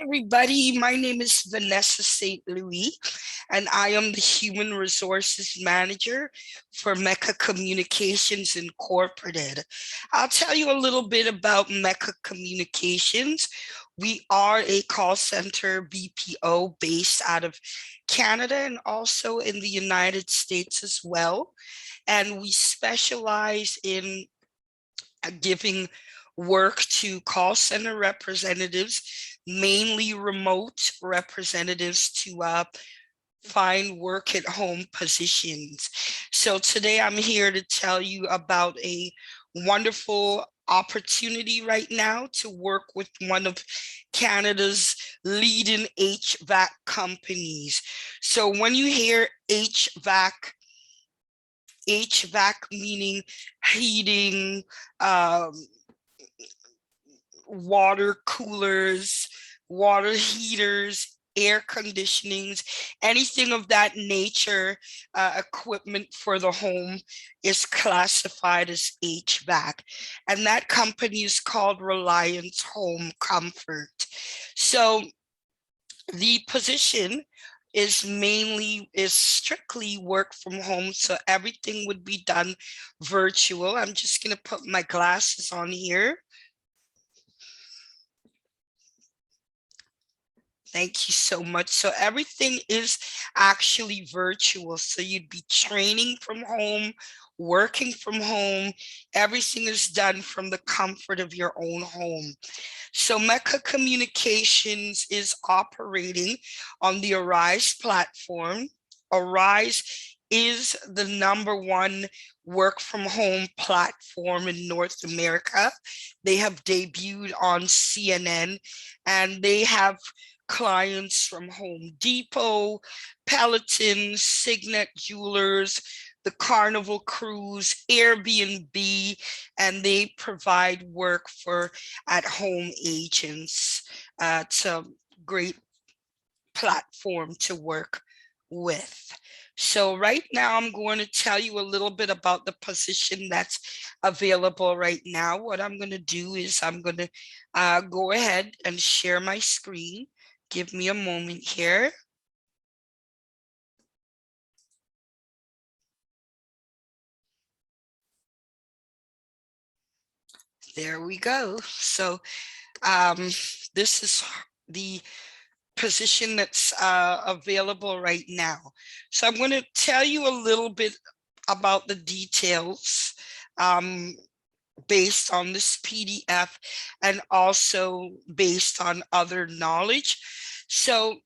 Everybody, my name is Vanessa St. Louis, and I am the Human Resources Manager for Mekka Communications Incorporated. I'll tell you a little bit about Mekka Communications. We are a call center BPO based out of Canada and also in the United States as well. And we specialize in giving work to call center representatives, mainly remote representatives to find work at home positions. So today I'm here to tell you about a wonderful opportunity right now to work with one of Canada's leading HVAC companies. So when you hear HVAC meaning heating, um, water coolers, water heaters, air conditionings, anything of that nature, equipment for the home is classified as HVAC. And that company is called Reliance Home Comfort. So the position is strictly work from home, so everything would be done virtual. I'm just going to put my glasses on here. Thank you so much. So everything is actually virtual. So you'd be training from home, working from home. Everything is done from the comfort of your own home. So Mekka Communications is operating on the Arise platform. Arise is the #1 work from home platform in North America. They have debuted on CNN and they have clients from Home Depot, Peloton, Signet Jewelers, the Carnival Cruise, Airbnb, and they provide work for at-home agents. It's a great platform to work with. So right now I'm going to tell you a little bit about the position that's available right now. What I'm going to do is I'm going to go ahead and share my screen. Give me a moment here. There we go. So this is the position that's available right now. So I'm going to tell you a little bit about the details based on this PDF and also based on other knowledge. So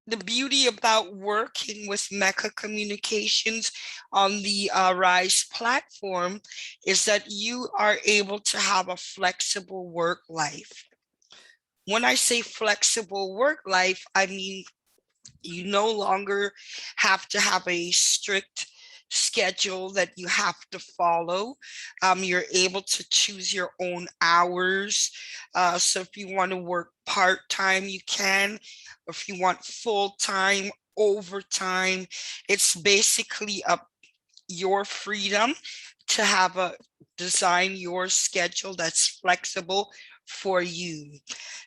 the beauty about working with Mekka Communications on the Rise platform is that you are able to have a flexible work life. When I say flexible work life, I mean you no longer have to have a strict schedule that you have to follow. You're able to choose your own hours. So if you want to work part-time, you can. If you want full-time, overtime, it's basically up your freedom to have a design your schedule that's flexible for you.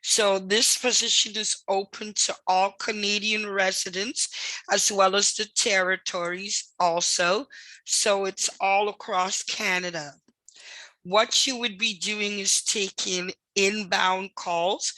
So this position is open to all Canadian residents as well as the territories also. So it's all across Canada. What you would be doing is taking inbound calls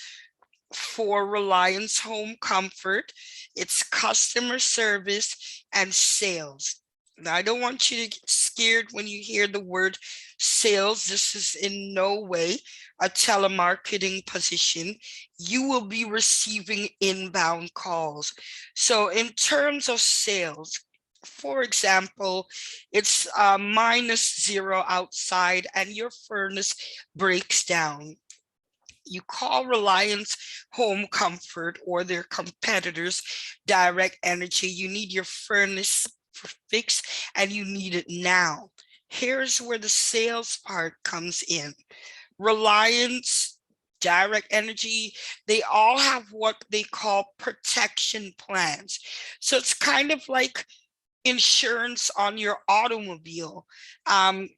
for Reliance Home Comfort. It's customer service and sales. Now, I don't want you to get scared when you hear the word sales. This is in no way a telemarketing position. You will be receiving inbound calls. So in terms of sales, for example, it's -0 outside and your furnace breaks down. You call Reliance Home Comfort or their competitors, Direct Energy. You need your furnace fixed and you need it now. Here's where the sales part comes in. Reliance, Direct Energy, they all have what they call protection plans. So it's kind of like insurance on your automobile.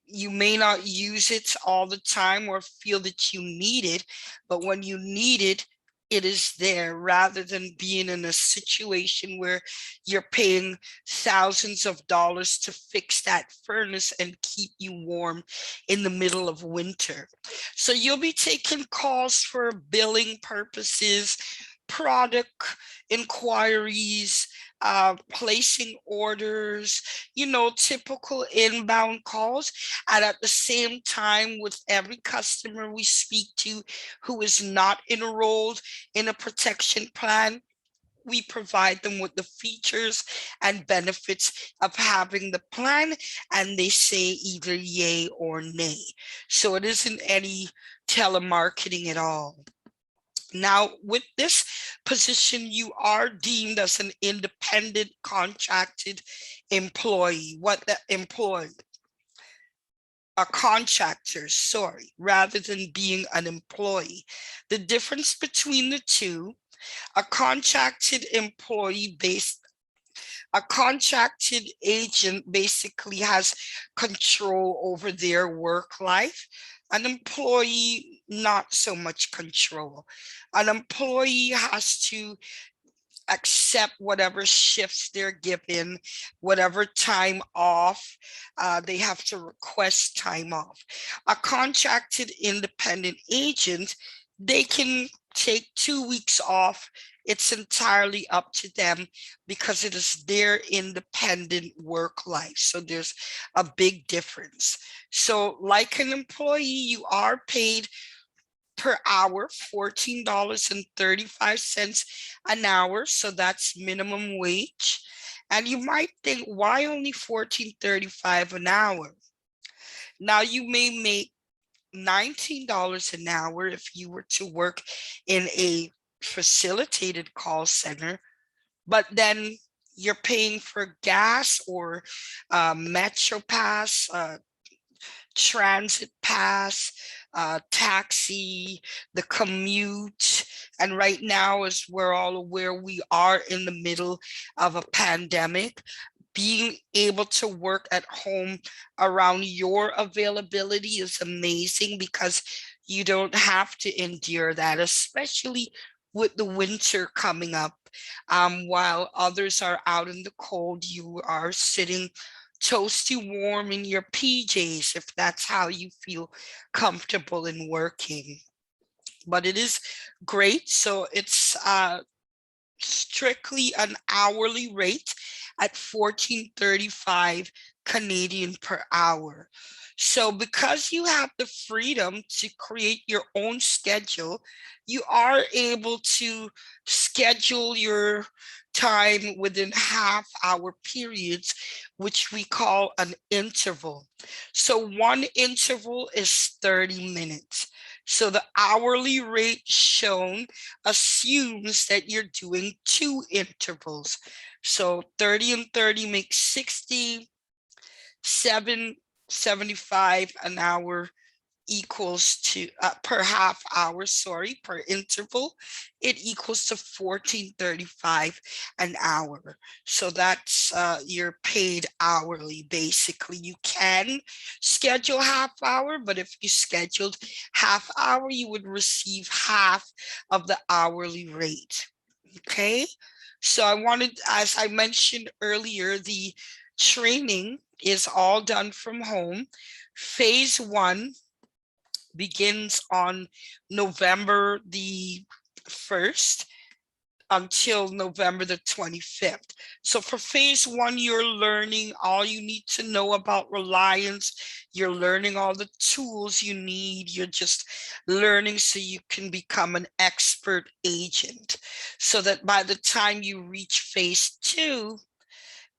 You may not use it all the time or feel that you need it, but when you need it, it is there, rather than being in a situation where you're paying thousands of dollars to fix that furnace and keep you warm in the middle of winter. So you'll be taking calls for billing purposes, product inquiries, placing orders, typical inbound calls. And at the same time, with every customer we speak to who is not enrolled in a protection plan, we provide them with the features and benefits of having the plan, and they say either yay or nay. So it isn't any telemarketing at all. Now, with this position, you are deemed as an independent contracted employee. What the employee? A contractor, sorry, rather than being an employee. The difference between the two: a contracted employee based a contracted agent basically has control over their work life. An employee, not so much control. An employee has to accept whatever shifts they're given, whatever time off, they have to request time off. A contracted independent agent, they can take 2 weeks off. It's entirely up to them because it is their independent work life. So there's a big difference. So like an employee, you are paid per hour, $14.35 an hour. So that's minimum wage. And you might think, why only $14.35 an hour? Now you may make $19 an hour if you were to work in a facilitated call center, but then you're paying for gas or Metro Pass, transit pass, taxi, the commute. And right now, as we're all aware, we are in the middle of a pandemic. Being able to work at home around your availability is amazing because you don't have to endure that, especially with the winter coming up. While others are out in the cold, you are sitting toasty warm in your PJs if that's how you feel comfortable in working. But it is great. So it's strictly an hourly rate at 14.35 Canadian per hour. So because you have the freedom to create your own schedule, you are able to schedule your time within half-hour periods, which we call an interval. So one interval is 30 minutes. So the hourly rate shown assumes that you're doing 2 intervals. So 30 and 30 makes 60, 7.75 an hour equals to per half hour, sorry, per interval, it equals to 14.35 an hour. So that's you're paid hourly. Basically, you can schedule half hour, but if you scheduled half hour, you would receive half of the hourly rate. Okay, so I wanted, as I mentioned earlier, the training is all done from home. Phase 1 begins on November the 1st until November the 25th. So for phase 1, you're learning all you need to know about Reliance. You're learning all the tools you need. You're just learning so you can become an expert agent, so that by the time you reach phase 2,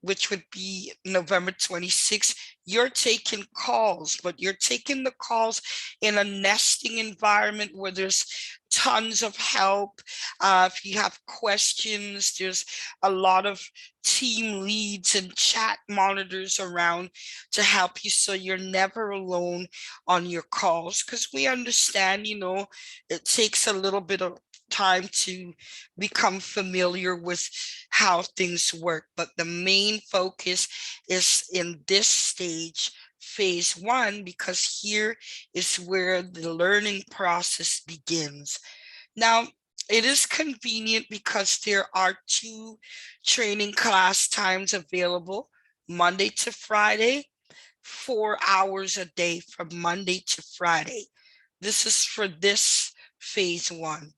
which would be November 26th, you're taking calls, but you're taking the calls in a nesting environment where there's tons of help. If you have questions, there's a lot of team leads and chat monitors around to help you, so you're never alone on your calls, because we understand, it takes a little bit of time to become familiar with how things work. But the main focus is in this stage, phase 1, because here is where the learning process begins. Now, It is convenient because there are 2 training class times available, Monday to Friday, 4 hours a day from Monday to Friday. This is for this phase 1.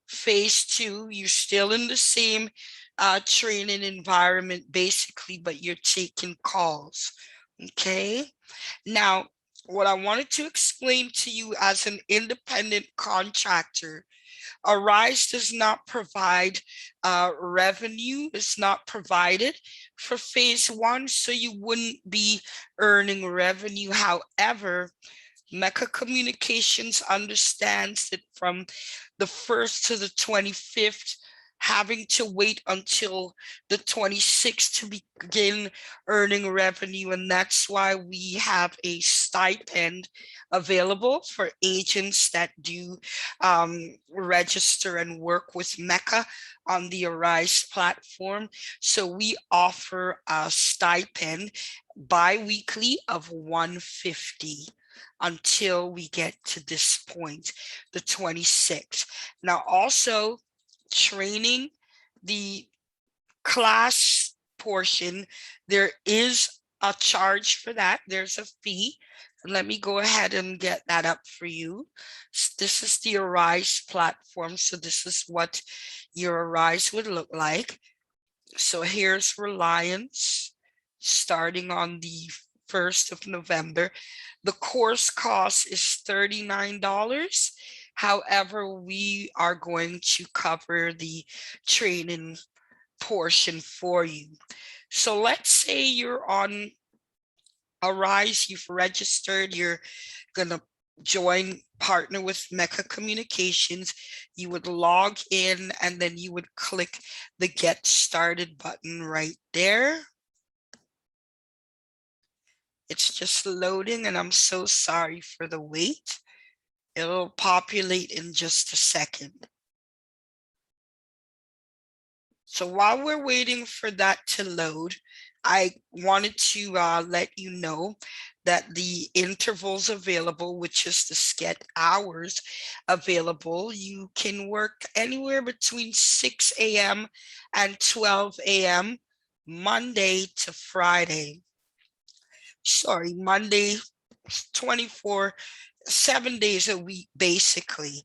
Phase 2, you're still in the same training environment basically, but you're taking calls. Okay. Now, what I wanted to explain to you as an independent contractor, Arise does not provide revenue, it's not provided for phase 1, so you wouldn't be earning revenue. However, Mecca Communications understands that from the 1st to the 25th, having to wait until the 26th to begin earning revenue. And that's why we have a stipend available for agents that do register and work with Mecca on the Arise platform. So we offer a stipend bi-weekly of $150 until we get to this point, the 26th. Now, also training, the class portion, there is a charge for that. There's a fee. Let me go ahead and get that up for you. This is the Arise platform. So this is what your Arise would look like. So here's Reliance starting on the 1st of November. The course cost is $39. However, we are going to cover the training portion for you. So let's say you're on Arise, you've registered, you're going to join, partner with Mecca Communications. You would log in and then you would click the Get Started button right there. It's just loading and I'm so sorry for the wait. It'll populate in just a second. So while we're waiting for that to load, I wanted to let you know that the intervals available, which is the set hours available, you can work anywhere between 6 a.m. and 12 a.m. Monday to Friday. Sorry, Monday, 7 days a week, basically.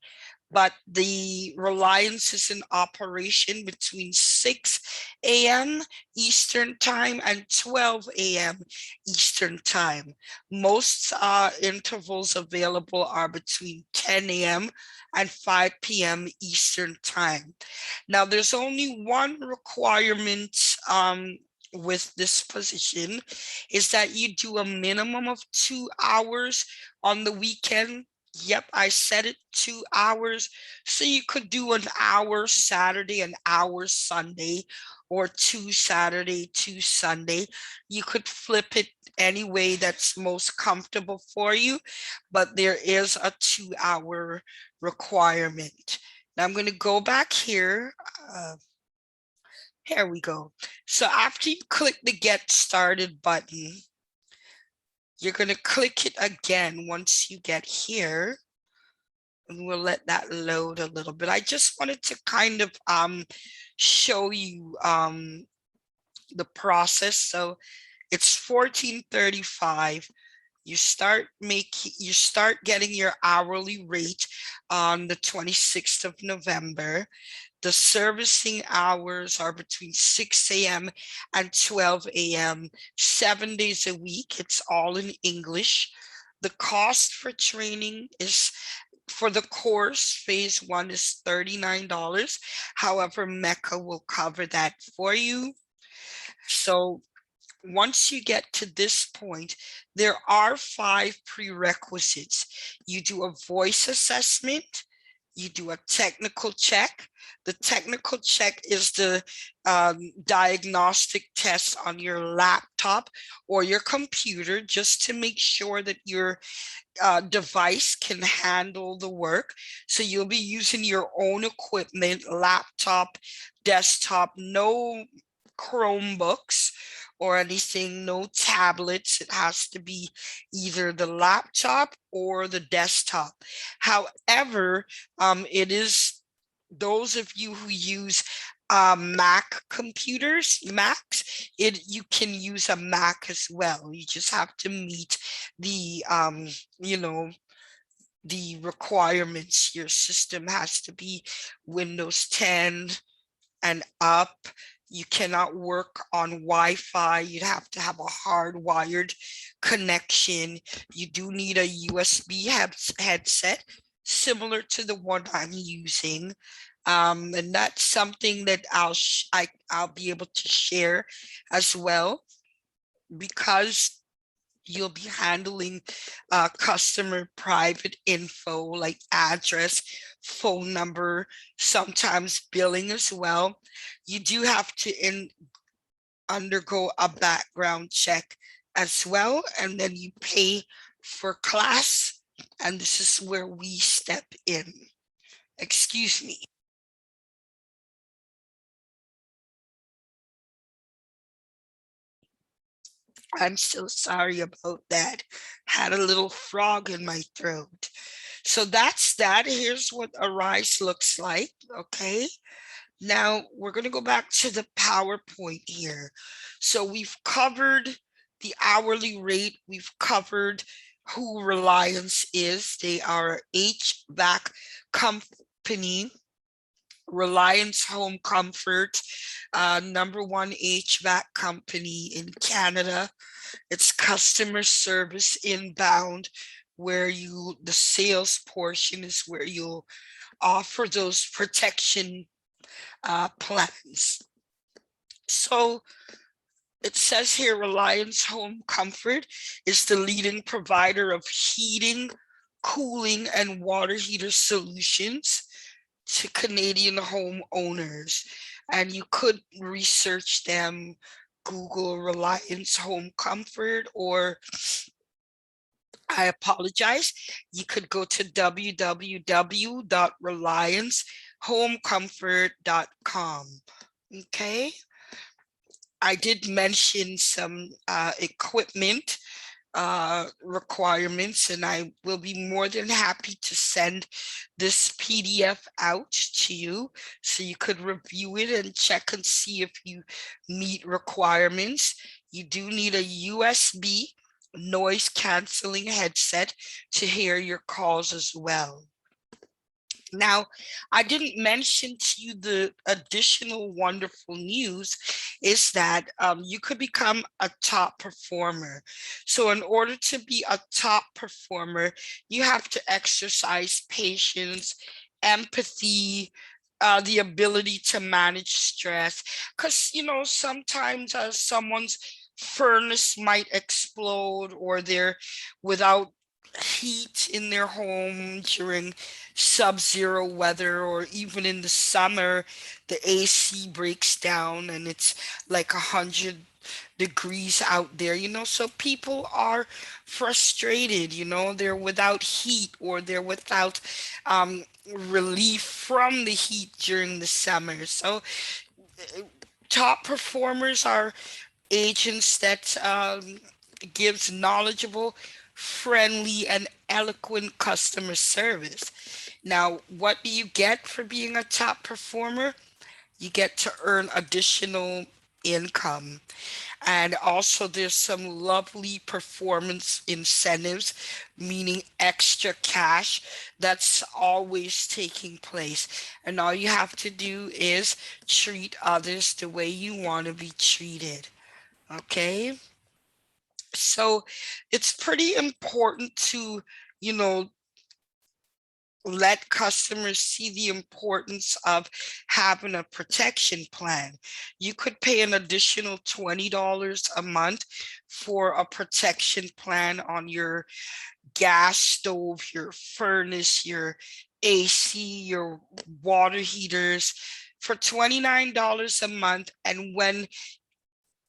But the Reliance is in operation between 6 a.m. Eastern time and 12 a.m. Eastern time. Most intervals available are between 10 a.m. and 5 p.m. Eastern time. Now, there's only one requirement with this position, is that you do a minimum of 2 hours on the weekend. Yep, I said it, 2 hours. So you could do an hour Saturday, an hour Sunday, or 2 Saturday, 2 Sunday. You could flip it any way that's most comfortable for you, but there is a 2-hour requirement. Now I'm going to go back here. Here we go. So after you click the Get Started button, you're going to click it again once you get here. And we'll let that load a little bit. I just wanted to kind of show you the process. So it's $14.35. You start getting your hourly rate on the 26th of November. The servicing hours are between 6 a.m. and 12 a.m., 7 days a week. It's all in English. The cost for training is, for the course, phase 1 is $39. However, Mecca will cover that for you. So once you get to this point, there are 5 prerequisites. You do a voice assessment, you do a technical check. The technical check is the diagnostic test on your laptop or your computer, just to make sure that your device can handle the work. So you'll be using your own equipment, laptop, desktop, no Chromebooks or anything, no tablets. It has to be either the laptop or the desktop. However, it is those of you who use Mac computers, Macs, you can use a Mac as well. You just have to meet the you know, the requirements. Your system has to be Windows 10 and up. You cannot work on Wi-Fi. You'd have to have a hardwired connection. You do need a USB headset similar to the one I'm using. And that's something that I'll be able to share as well, because you'll be handling customer private info like address, phone number, sometimes billing as well. You do have to undergo a background check as well, and then you pay for class, and this is where we step in. Excuse me. I'm so sorry about that. Had a little frog in my throat. So that's that. Here's what Arise looks like. Okay. Now we're going to go back to the PowerPoint here. So we've covered the hourly rate. We've covered who Reliance is. They are HVAC company. Reliance Home Comfort, #1 HVAC company in Canada. It's customer service inbound, where the sales portion is where you'll offer those protection plans. So it says here, Reliance Home Comfort is the leading provider of heating, cooling, and water heater solutions to Canadian homeowners. And you could research them, Google Reliance Home Comfort, or I apologize, you could go to www.reliancehomecomfort.com. Okay. I did mention some equipment requirements, and I will be more than happy to send this PDF out to you so you could review it and check and see if you meet requirements. You do need a USB noise canceling headset to hear your calls as well. Now, I didn't mention to you the additional wonderful news is that you could become a top performer. So in order to be a top performer, you have to exercise patience, empathy, the ability to manage stress. Because, sometimes someone's furnace might explode, or they're without heat in their home during sub-zero weather, or even in the summer the AC breaks down and it's like 100 degrees out there, so people are frustrated, they're without heat, or they're without relief from the heat during the summer. So top performers are agents that gives knowledgeable, friendly, and eloquent customer service. Now, what do you get for being a top performer? You get to earn additional income. And also, there's some lovely performance incentives, meaning extra cash that's always taking place. And all you have to do is treat others the way you want to be treated. Okay? So it's pretty important to, you know, let customers see the importance of having a protection plan. You could pay an additional $20 a month for a protection plan on your gas stove, your furnace, your AC, your water heaters for $29 a month. And when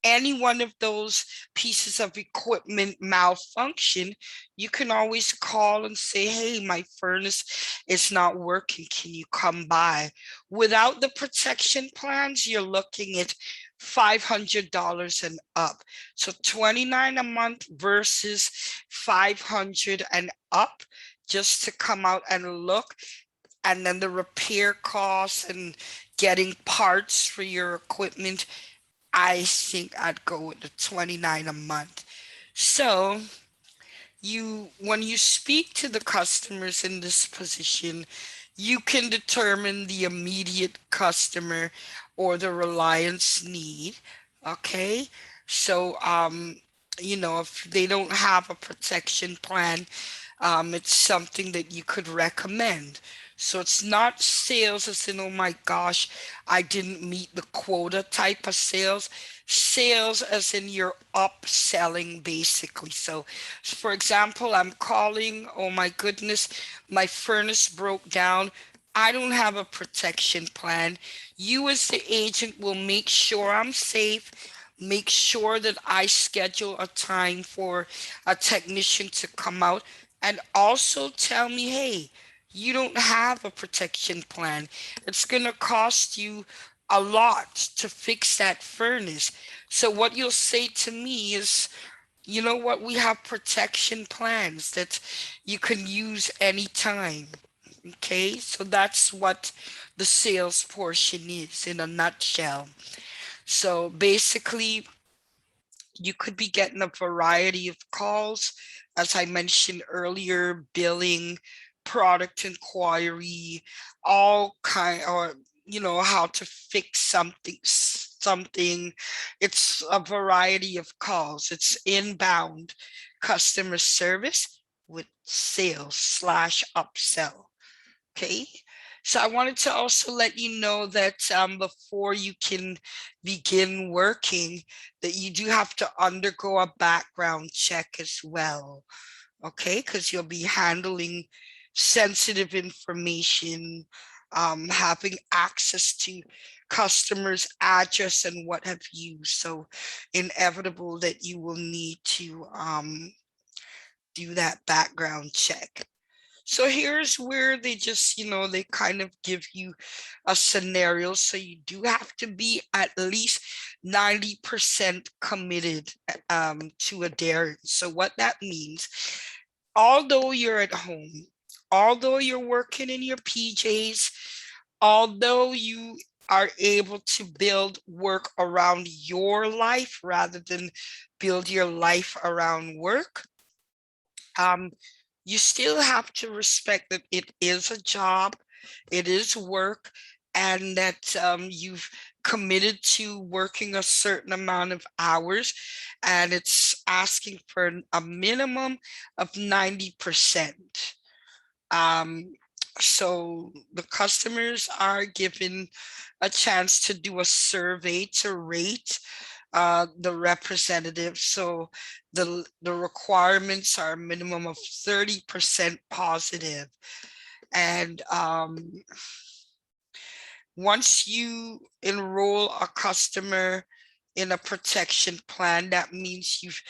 any one of those pieces of equipment malfunction, you can always call and say, hey, my furnace is not working. Can you come by? Without the protection plans, you're looking at $500 and up. So $29 a month versus $500 and up, just to come out and look. and then the repair costs and getting parts for your equipment, I think I'd go with the 29 a month. So when you speak to the customers in this position, you can determine the immediate customer or the Reliance need. Okay. So, if they don't have a protection plan, it's something that you could recommend. So it's not sales as in, oh my gosh, I didn't meet the quota type of sales. Sales as in you're upselling basically. So, for example, I'm calling, oh my goodness, my furnace broke down. I don't have a protection plan. You, as the agent, will make sure I'm safe, make sure that I schedule a time for a technician to come out, and also tell me, hey, you don't have a protection plan. It's going to cost you a lot to fix that furnace. So what you'll say to me is, you know what, we have protection plans that you can use anytime. Okay, so that's what the sales portion is in a nutshell. So basically, you could be getting a variety of calls, as I mentioned earlier, billing, product inquiry, all kind, or how to fix something. It's a variety of calls. It's inbound customer service with sales slash upsell. Okay. So I wanted to also let you know that before you can begin working, that you do have to undergo a background check as well. Okay, because you'll be handling sensitive information, having access to customers' address and what have you. So inevitable that you will need to do that background check. So here's where they just, they kind of give you a scenario. So you do have to be at least 90% committed to adherence. So what that means, although you're at home, although you're working in your PJs, although you are able to build work around your life rather than build your life around work, um, you still have to respect that it is a job, it is work, and that you've committed to working a certain amount of hours, and it's asking for a minimum of 90%. Um, so the customers are given a chance to do a survey to rate the representative. So the requirements are a minimum of 30% positive. And once you enroll a customer in a protection plan, that means you've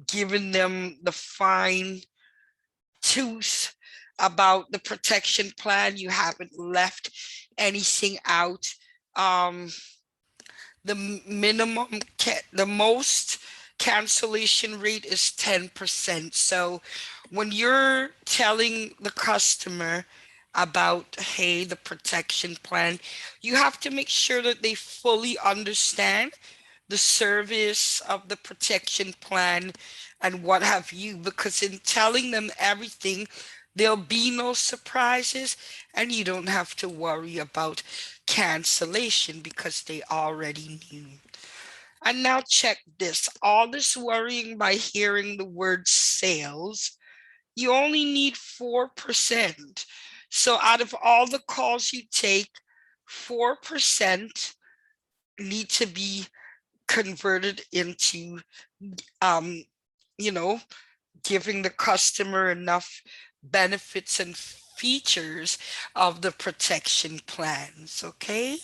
given them the fine tooth about the protection plan. You haven't left anything out. Um, the minimum, the most cancellation rate is 10%. So when you're telling the customer about, hey, the protection plan, you have to make sure that they fully understand the service of the protection plan and what have you, because in telling them everything, there'll be no surprises and you don't have to worry about cancellation because they already knew. And now check this, all this worrying by hearing the word sales, you only need 4%. So out of all the calls you take, 4% need to be converted into um, you know, giving the customer enough benefits and features of the protection plans, okay?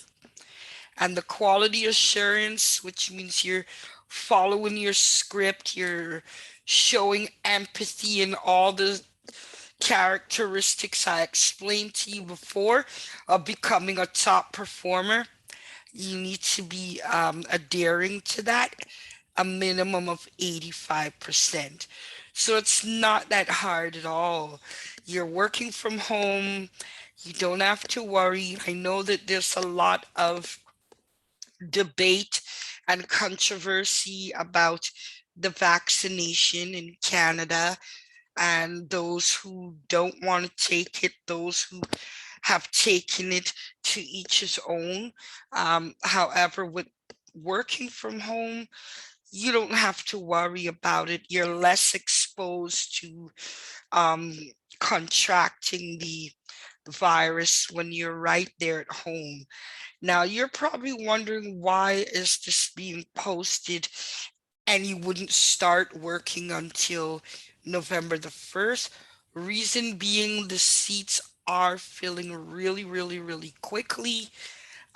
And the quality assurance, which means you're following your script, you're showing empathy and all the characteristics I explained to you before of becoming a top performer. You need to be adhering to that, a minimum of 85%. So it's not that hard at all. You're working from home, You don't have to worry. I know that there's a lot of debate and controversy about the vaccination in Canada, and those who don't want to take it, those who have taken it, to each his own. However, with working from home, you don't have to worry about it. You're less exposed to um, contracting the virus when you're right there at home. Now, you're probably wondering, why is this being posted and you wouldn't start working until November the 1st? Reason being, the seats are filling really, really, really quickly.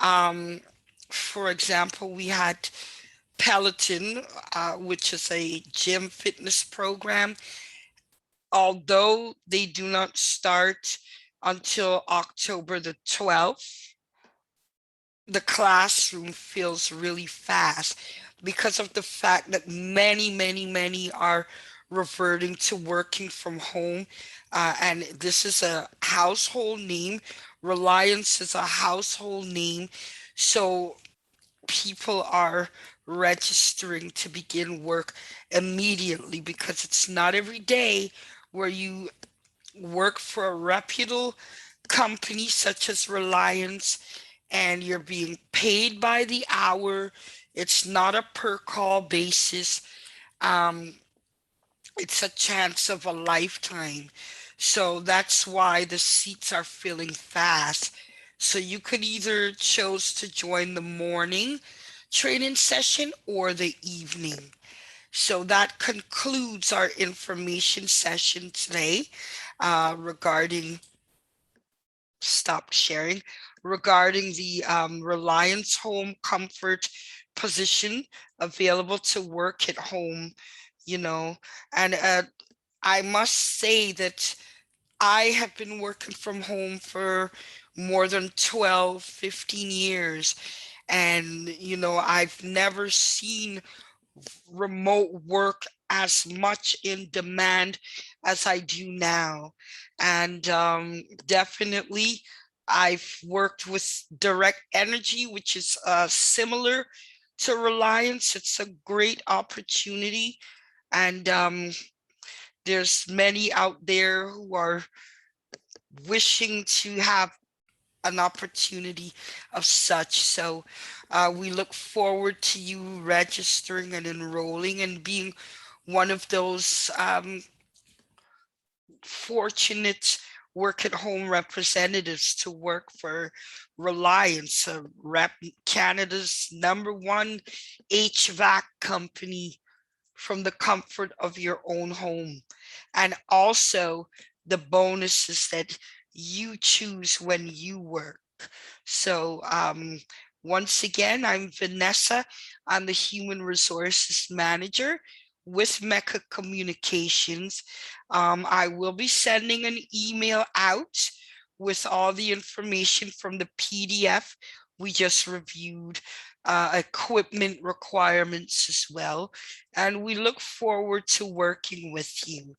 Um, for example, we had Peloton, which is a gym fitness program. Although they do not start until October the 12th, the classroom feels really fast because of the fact that many, many, many are reverting to working from home. And this is a household name. Reliance is a household name. So people are registering to begin work immediately, because it's not every day where you work for a reputable company such as Reliance and you're being paid by the hour. It's not a per call basis. Um, it's a chance of a lifetime. So that's why the seats are filling fast. So you could either choose to join the morning training session or the evening. So that concludes our information session today, regarding stop sharing, regarding the Reliance Home Comfort position available to work at home, you know. And I must say that I have been working from home for more than 12, 15 years. And, I've never seen remote work as much in demand as I do now. And definitely, I've worked with Direct Energy, which is similar to Reliance. It's a great opportunity. And there's many out there who are wishing to have an opportunity of such. So we look forward to you registering and enrolling and being one of those fortunate work at home representatives to work for Reliance, Canada's #1 HVAC company, from the comfort of your own home. And also the bonuses that you choose when you work. So, once again, I'm Vanessa. I'm the Human Resources Manager with Mekka Communications. I will be sending an email out with all the information from the PDF we just reviewed, equipment requirements as well. And we look forward to working with you.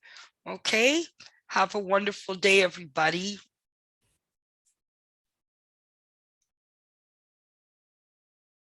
Okay? Have a wonderful day, everybody.